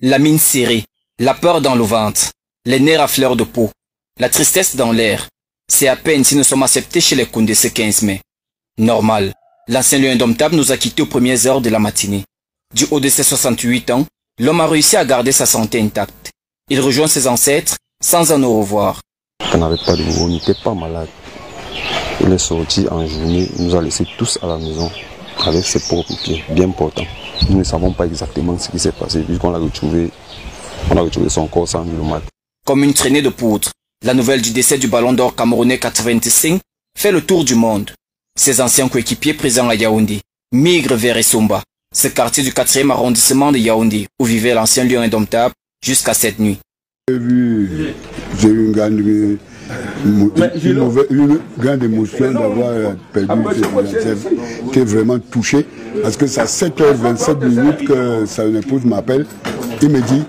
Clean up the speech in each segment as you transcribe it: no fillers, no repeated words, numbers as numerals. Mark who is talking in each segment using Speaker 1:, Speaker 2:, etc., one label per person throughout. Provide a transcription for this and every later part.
Speaker 1: La mine serrée, la peur dans le ventre, les nerfs à fleur de peau, la tristesse dans l'air. C'est à peine si nous sommes acceptés chez les Koundé ce 15 mai. Normal, l'ancien lion indomptable nous a quittés aux premières heures de la matinée. Du haut de ses 68 ans, l'homme a réussi à garder sa santé intacte. Il rejoint ses ancêtres sans un au revoir.
Speaker 2: On n'avait pas de nouveau, on n'était pas malade. Il est sorti en journée, il nous a laissés tous à la maison avec ses propres pieds, bien portants. Nous ne savons pas exactement ce qui s'est passé puisqu'on a retrouvé son corps sans le mat.
Speaker 1: Comme une traînée de poudre, la nouvelle du décès du ballon d'or camerounais 85 fait le tour du monde. Ses anciens coéquipiers présents à Yaoundé migrent vers Essomba, ce quartier du 4e arrondissement de Yaoundé où vivait l'ancien lion indomptable jusqu'à cette nuit.
Speaker 3: J'ai eu une grande émotion d'avoir perdu ce qui est vraiment touché parce que c'est à 7h27 que sa épouse m'appelle et me dit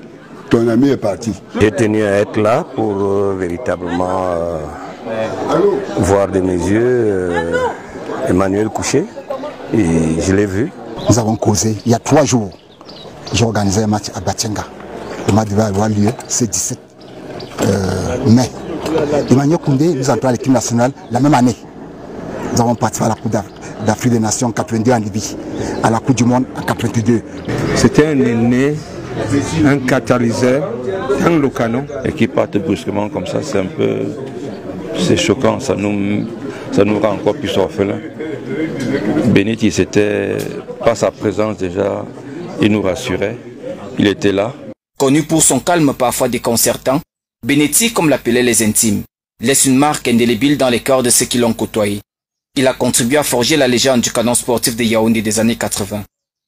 Speaker 3: ton ami est parti.
Speaker 2: J'ai tenu à être là pour véritablement voir de mes yeux Emmanuel couché et je l'ai vu.
Speaker 4: Nous avons causé il y a 3 jours. J'ai organisé un match à Batianga. Le match devait avoir lieu ce 17 mai. Emmanuel Koundé nous entrons à l'équipe nationale la même année. Nous avons participé à la Coupe d'Afrique des Nations en 82 en Libye, à la Coupe du Monde en 82.
Speaker 5: C'était un aîné, un catalyseur, un le canon.
Speaker 2: Et qui parte brusquement comme ça, c'est choquant, ça nous rend encore plus orphelins. Beniti, c'était par sa présence déjà, il nous rassurait, il était là.
Speaker 1: Connu pour son calme parfois déconcertant, Benetti, comme l'appelaient les intimes, laisse une marque indélébile dans les cœurs de ceux qui l'ont côtoyé. Il a contribué à forger la légende du canon sportif de Yaoundé des années 80.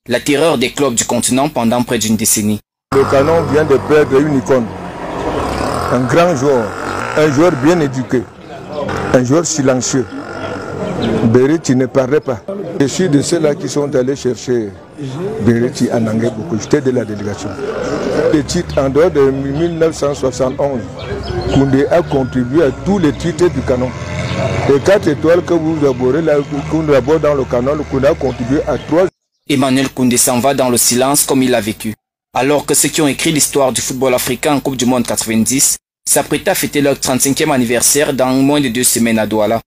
Speaker 1: La terreur des clubs du continent pendant près d'une décennie.
Speaker 5: Le canon vient de perdre une icône, un grand joueur, un joueur bien éduqué, un joueur silencieux. Benetti ne parlait pas. Je suis de ceux-là qui sont allés chercher Benetti en anglais beaucoup. J'étais de la délégation. Les titres en dehors de 1971, Koundé a contribué à tous les titres du canon. Les 4 étoiles que vous abordez là, Koundé aborde dans le canon, Koundé a contribué à 3.
Speaker 1: Emmanuel Koundé s'en va dans le silence comme il l'a vécu. Alors que ceux qui ont écrit l'histoire du football africain en Coupe du Monde 90 s'apprêtaient à fêter leur 35e anniversaire dans moins de 2 semaines à Douala.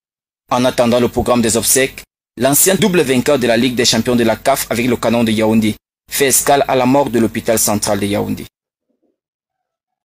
Speaker 1: En attendant le programme des obsèques, l'ancien double vainqueur de la Ligue des champions de la CAF avec le canon de Yaoundé fait escale à la morgue de l'hôpital central de Yaoundé.